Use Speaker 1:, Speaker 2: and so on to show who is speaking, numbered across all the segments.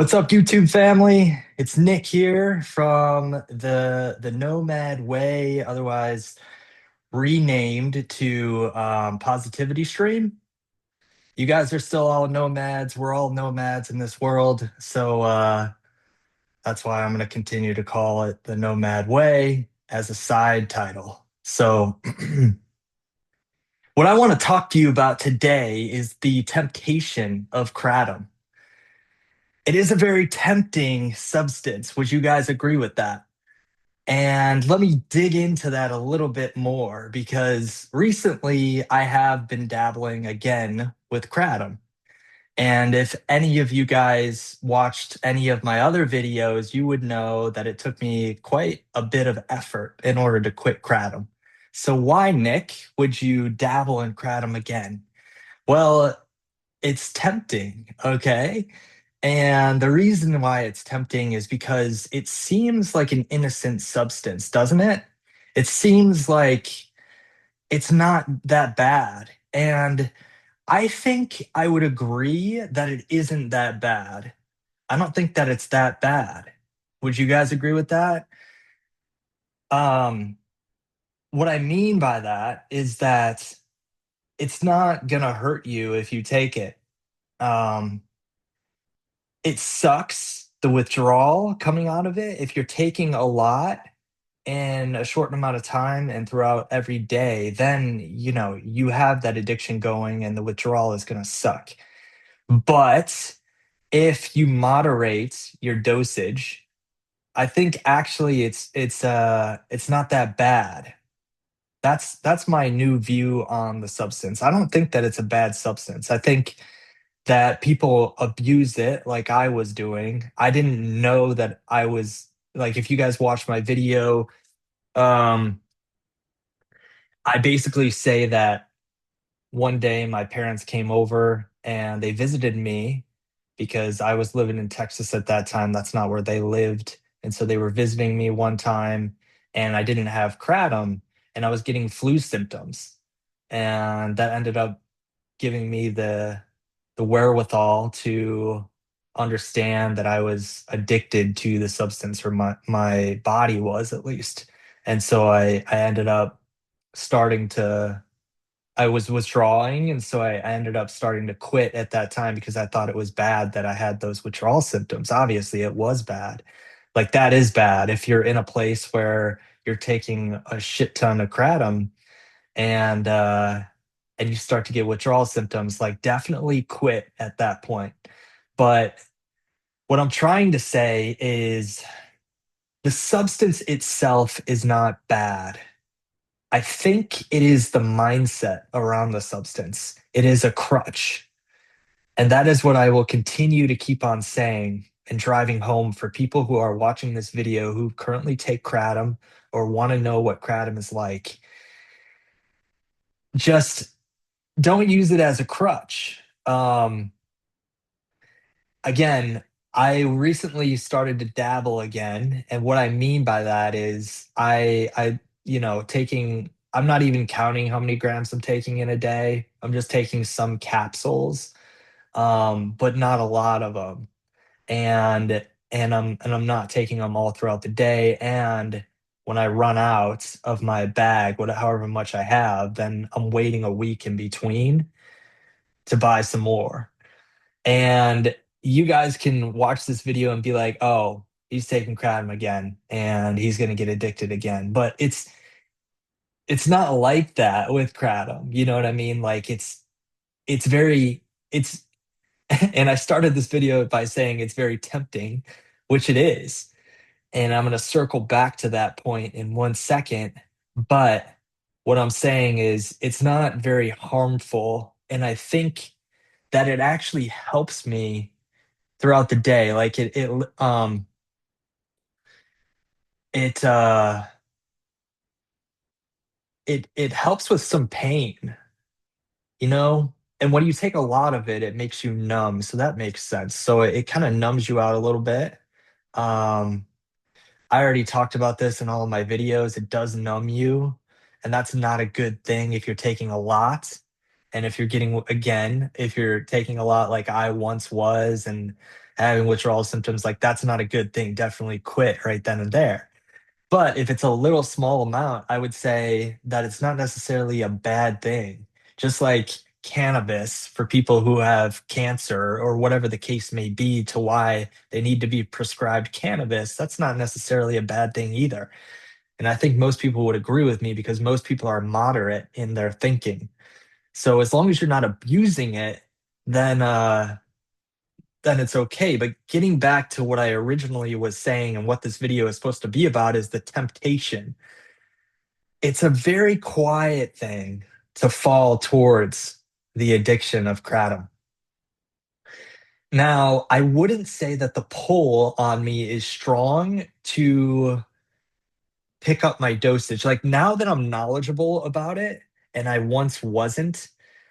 Speaker 1: What's up, YouTube family? It's Nick here from the Nomad Way, otherwise renamed to Positivity Stream. You guys are still all nomads. We're all nomads in this world, so that's why I'm going to continue to call it the Nomad Way as a side title. So, what I want to talk to you about today is the temptation of kratom. It is a very tempting substance. Would you guys agree with that? And let me dig into that a little bit more because recently I have been dabbling again with kratom. And if any of you guys watched any of my other videos, you would know that it took me quite a bit of effort in order to quit kratom. So why, Nick, would you dabble in kratom again? Well, it's tempting, okay? And the reason why it's tempting is because it seems like an innocent substance, doesn't it? It seems like it's not that bad. And I think I would agree that it isn't that bad. I don't think that it's that bad. Would you guys agree with that? Um, what I mean by that is that it's not gonna hurt you if you take it. Um, it sucks the withdrawal coming out of it. If you're taking a lot in a short amount of time and throughout every day, then you have that addiction going and the withdrawal is going to suck. But if you moderate your dosage, I think actually it's not that bad. That's my new view on the substance. I don't think that it's a bad substance. I think that people abuse it like I was doing. I didn't know that I was like, if you guys watch my video, um I basically say that one day my parents came over and they visited me because I was living in Texas at that time. That's not where they lived. And so they were visiting me one time and I didn't have kratom and I was getting flu symptoms. And that ended up giving me the wherewithal to understand that I was addicted to the substance, or my body was at least. And so I ended up starting to I was withdrawing, and so I ended up starting to quit at that time because I thought it was bad that I had those withdrawal symptoms. Obviously, it was bad. Like that is bad if you're in a place where you're taking a shit ton of kratom and you start to get withdrawal symptoms, like definitely quit at that point. But what I'm trying to say is the substance itself is not bad. I think it is the mindset around the substance. It is a crutch. And that is what I will continue to keep on saying and driving home for people who are watching this video who currently take kratom or want to know what kratom is like. Just don't use it as a crutch. Again, I recently started to dabble again, and what I mean by that is taking I'm not even counting how many grams I'm taking in a day. I'm just taking some capsules, but not a lot of them. And I'm not taking them all throughout the day. And when I run out of my bag, however much I have, then I'm waiting a week in between to buy some more. And you guys can watch this video and be like, oh, he's taking kratom again and he's going to get addicted again. But it's not like that with kratom. You know what I mean? Like it's very it's and I started this video by saying it's very tempting, which it is. And I'm going to circle back to that point in 1 second. But what I'm saying is it's not very harmful. And I think that it actually helps me throughout the day. Like it it helps with some pain, you know? And when you take a lot of it, it makes you numb. So that makes sense. So it kind of numbs you out a little bit. Um, I already talked about this in all of my videos. It does numb you, and that's not a good thing if you're taking a lot. And if you're getting, again, if you're taking a lot like I once was and having withdrawal symptoms, like that's not a good thing. Definitely quit right then and there. But if it's a little small amount, I would say that it's not necessarily a bad thing. Just like cannabis for people who have cancer or whatever the case may be, to why they need to be prescribed cannabis, that's not necessarily a bad thing either. And I think most people would agree with me because most people are moderate in their thinking. So as long as you're not abusing it, then then it's okay. But getting back to what I originally was saying and what this video is supposed to be about is the temptation. It's a very quiet thing to fall towards the addiction of kratom. Now, I wouldn't say that the pull on me is strong to pick up my dosage. Like now that I'm knowledgeable about it, and I once wasn't,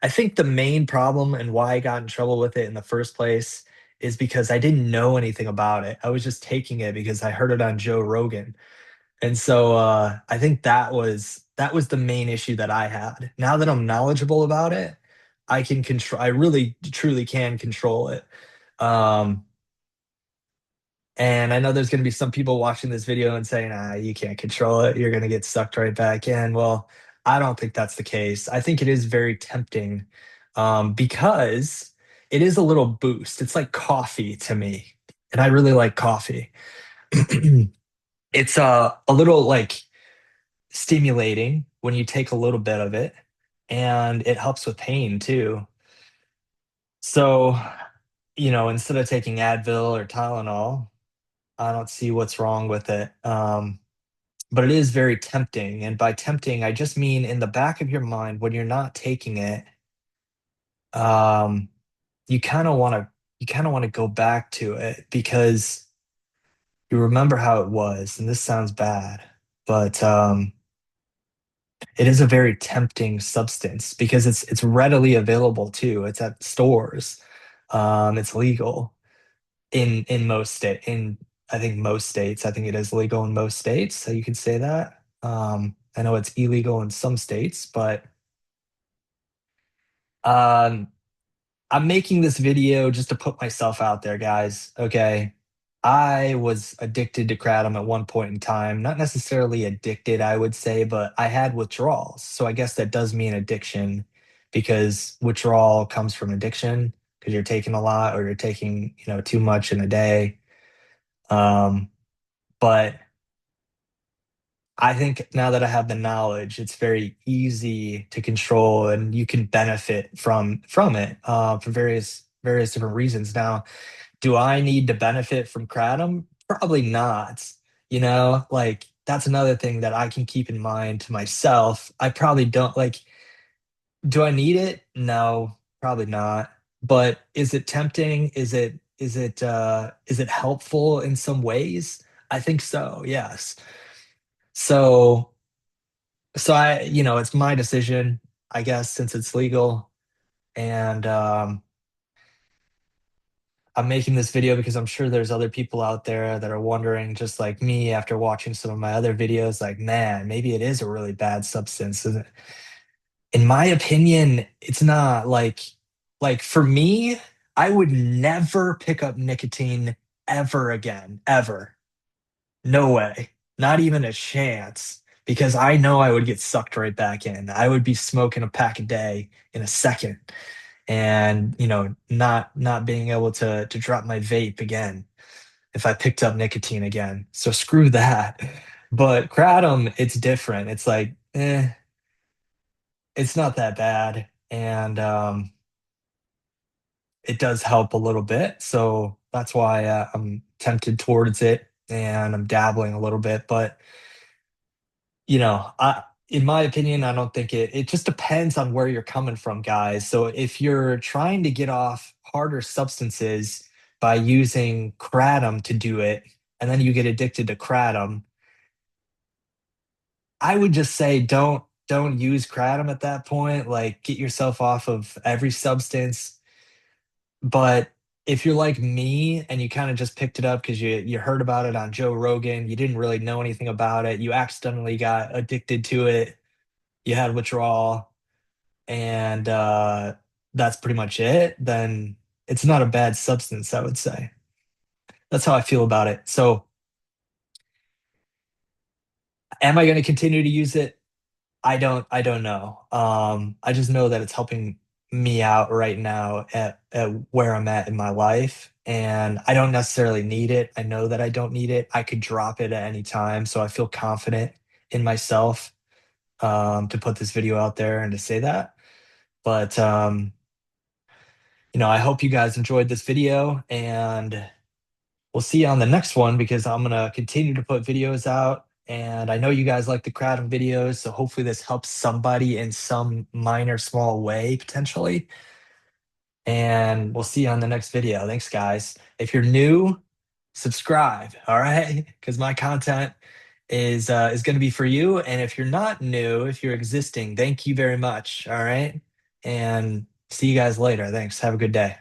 Speaker 1: I think the main problem and why I got in trouble with it in the first place is because I didn't know anything about it. I was just taking it because I heard it on Joe Rogan. And so I think that was the main issue that I had. Now that I'm knowledgeable about it, I can control, I really truly can control it. Um, and I know there's going to be some people watching this video and saying, you can't control it. You're going to get sucked right back in. Well, I don't think that's the case. I think it is very tempting because it is a little boost. It's like coffee to me. And I really like coffee. It's a little like stimulating when you take a little bit of it, and it helps with pain too. So, instead of taking Advil or Tylenol, I don't see what's wrong with it. But it is very tempting. And by tempting, I just mean in the back of your mind when you're not taking it, um, you kind of want to go back to it because you remember how it was. And this sounds bad, but it is a very tempting substance because it's readily available too. It's at stores. It's legal in most state in I think most states. I think it is legal in most states, so you can say that. I know it's illegal in some states, but um, I'm making this video just to put myself out there, guys. Okay. I was addicted to kratom at one point in time. Not necessarily addicted, I would say, but I had withdrawals. So I guess that does mean addiction because withdrawal comes from addiction because you're taking a lot or you're taking, too much in a day. Um, but I think now that I have the knowledge, it's very easy to control and you can benefit from it for various different reasons. Now, do I need to benefit from kratom? Probably not. Like that's another thing that I can keep in mind to myself. I probably don't like, do I need it? No, probably not. But is it tempting? Is it helpful in some ways? I think so, yes. So it's my decision, I guess, since it's legal. And I'm making this video because I'm sure there's other people out there that are wondering, just like me, after watching some of my other videos, like, man, maybe it is a really bad substance. And in my opinion, it's not like for me, I would never pick up nicotine ever again, ever. No way. Not even a chance. Because I know I would get sucked right back in. I would be smoking a pack a day in a second and not being able to drop my vape again if I picked up nicotine again. So screw that. But kratom, it's different. It's like, it's not that bad. And it does help a little bit. So that's why I'm tempted towards it and I'm dabbling a little bit. But in my opinion, I don't think it just depends on where you're coming from, guys. So if you're trying to get off harder substances by using kratom to do it, and then you get addicted to kratom, I would just say don't use kratom at that point. Like get yourself off of every substance. But if you're like me and you kind of just picked it up because you heard about it on Joe Rogan, you didn't really know anything about it, you accidentally got addicted to it, you had withdrawal. and that's pretty much it, then it's not a bad substance, I would say. That's how I feel about it. So, am I going to continue to use it? I don't know. I just know that it's helping me out right now at where I'm at in my life, and I don't necessarily need it. I know that I don't need it. I could drop it at any time, so I feel confident in myself to put this video out there and to say that. But I hope you guys enjoyed this video, and we'll see you on the next one because I'm gonna continue to put videos out. And I know you guys like the Kratom videos, so hopefully this helps somebody in some minor, small way potentially. And we'll see you on the next video. Thanks, guys. If you're new, subscribe, all right? Because my content is going to be for you. And if you're not new, if you're existing, thank you very much, all right? And see you guys later. Thanks. Have a good day.